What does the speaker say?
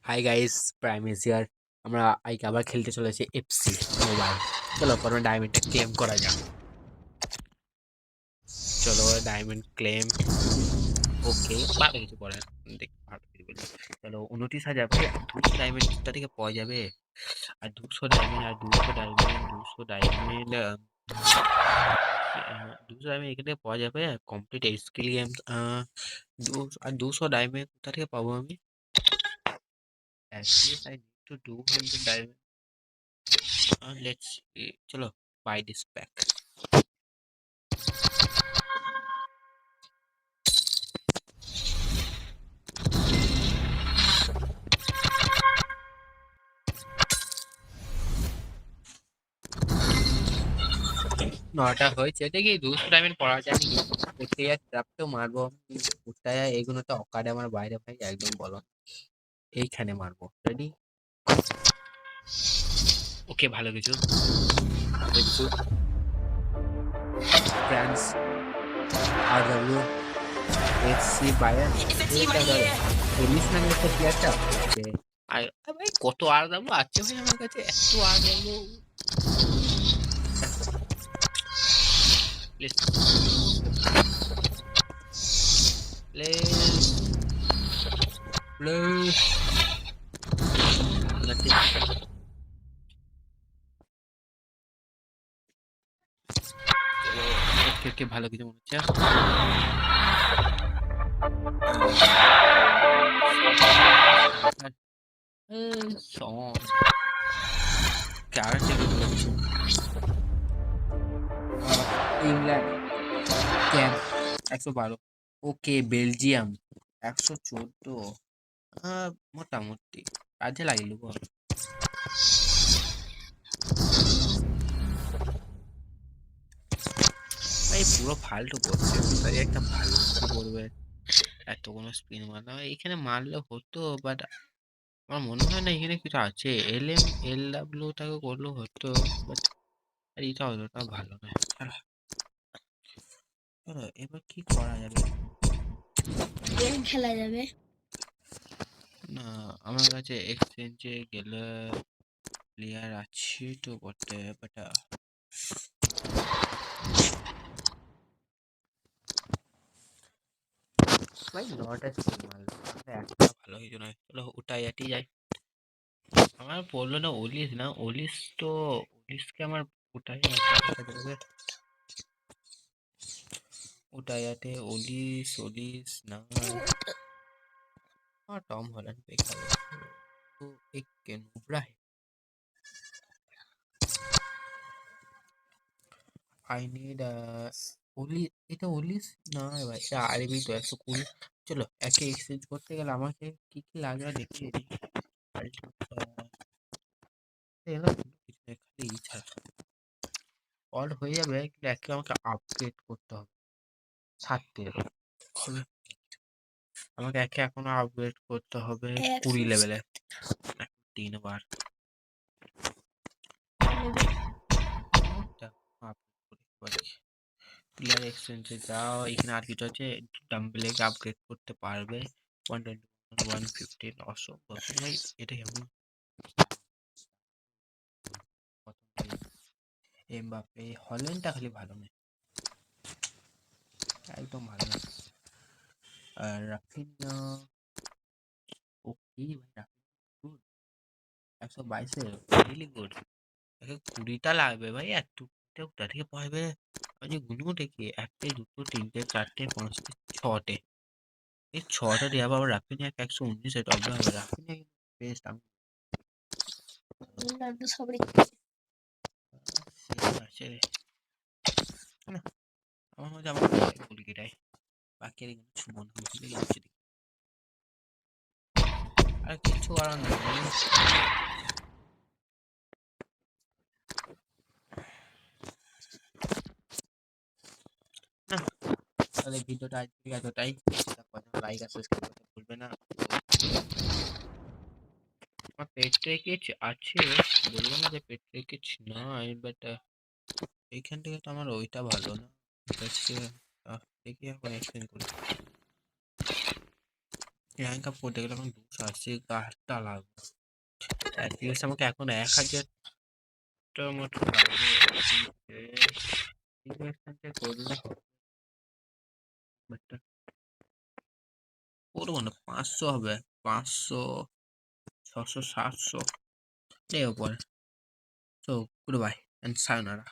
Hi guys, prime is here. আমরা আজকে আবার খেলতে চলেছি এফসি মোবাইল। চলো প্রথমে ডায়মন্ডটা ক্লেম করা যাক। চলো ডায়মন্ড ক্লেম। ওকে, ভালো কিছু করে দেখ, ভালো কিছু বলছি। চলো 29,000 ভাই, 200 ডায়মন্ড কোথা থেকে পাওয়া যাবে? আর 200 ডায়মন্ড, আর 200 ডায়মন্ড, 200 ডায়মন্ড, 200 ডায়মন্ড এখান থেকে পাওয়া যাবে। Complete skill game. আর 200 ডায়মন্ড কোথা থেকে পাবো আমি? At least I need to 200 diamond. Let's see. चलो buy this pack. নটা হয়েছে, এটা কি 200 ডায়মন্ড পড়া যায় নাকি? কোথায় আর ট্র্যাপটা মারবো আমি? কোথায় এগুলো তো অকাডে আমার বাইরে ভাই, একদম বলো। এইখানে মারবো, রেডি? ওকে, ভালো কিছু কিছু ফ্রান্স আর ডাব্লিউ এফসি বায়ার। এটা ধরো পুলিশ নামে একটা প্লেয়ারটা। ওকে, আর ভাই কত আর দাম আছে ভাই আমার কাছে? এত আর দাম প্লিজ প্লিজ প্লিজ। ওকে ওকে, ভালো কিছু মনে হচ্ছে। সং কার থেকে ভালো কিছু। England camp 112। ওকে, বেলজিয়াম 114। মোটামুটি কাজে লাগিল বল। ভাই পুরো ফালতু করছে, তাই একটা ভালো কিছু করবে। এত কোনো স্পিন মারনা এখানে মারলে হতো, বাট আমার মনে হয় না এখানে কিছু আছে। LM LW টাকে করলেও হতো, বাট আর এটা অতটা ভালো নয়। চলো এবার কি করা যাবে? গেম খেলা যাবে না, আমার কাছে এক্সচেঞ্জে গেলে প্লেয়ার আছে তো বটে, বাট ভাই নটা স্পিন মারলো, একটা ভালো কিছু নয়। চলো ওটাই আটি যাই। আমার বললো না ওলিস, না ওলিস তো ওলিসকে আমার ওটাই যাবে। ওটাই আটে ওলিস ওলিস না। हाँ टॉम हॉलैंड बेकार है। तो एक नुब्रा है। आई नीड ওলি। এটা ওলিস না ভাই, এটা আরবি তো 120। চলো একে এক্সচেঞ্জ করতে গেলে আমাকে কি কি লাগবে দেখিয়ে দিই। এগুলো কিছু নেই, খালি ই ছাড়া অল হয়ে যাবে, কিন্তু একে আমাকে আপগ্রেড করতে হবে। 7 হবে, আমাকে একে এখনো আপগ্রেড করতে হবে 20 লেভেলে। 3 বার প্লেয়ার এক্সচেঞ্জে যাও, এখানে আর কিছু আছে। ডাম্বেলেকে আপগ্রেড করতে পারবে 121 115 অসম্ভব ভাই। এটা কেমন এমবাপ্পে হল্যান্ডটা খালি ভালো নয়, একদম ভালো নয়। আর রাফিনিয়া ওকে ভাই, গুড 122 রিয়েলি গুড। একে 20টা লাগবে ভাই, এত কোথা থেকে পাবে? আমি গুনবো দেখি, 1টে 2টো 3টে 4টে 5টে 6টে। এই 6টা দিয়ে আবার রাফিনিয়াকে 119 টপ হবে। রাফিনিয়া কিন্তু বেস্ট। আমি সবাই আছে রে না, আমার মধ্যে আমার গুলগিটাই বাকি আর কিছু মনে হচ্ছে গেছে আর কিছু করার নেই। না, তাহলে ভিডিওটা আজকে এতটাই। লাইক আর সাবস্ক্রাইব করতে ভুলবে না। আমার পেট রেখেছ আছে, বলবো না যে পেট রেখেছ নাই, বাট এইখান থেকে তো আমার ওইটা ভালো না। দেখি এখন এক্সচেঞ্জ করি। র্যাঙ্ক আপ করতে গেলে এখন 280 লাগবে। অ্যাটলিস্ট আমাকে এখন 1000টার মতো লাগবে। ইনভেস্টমেন্টে করলে বাট করবো না, 500 হবে, 500, 600, 700 এর উপরে। So goodbye and sayonara.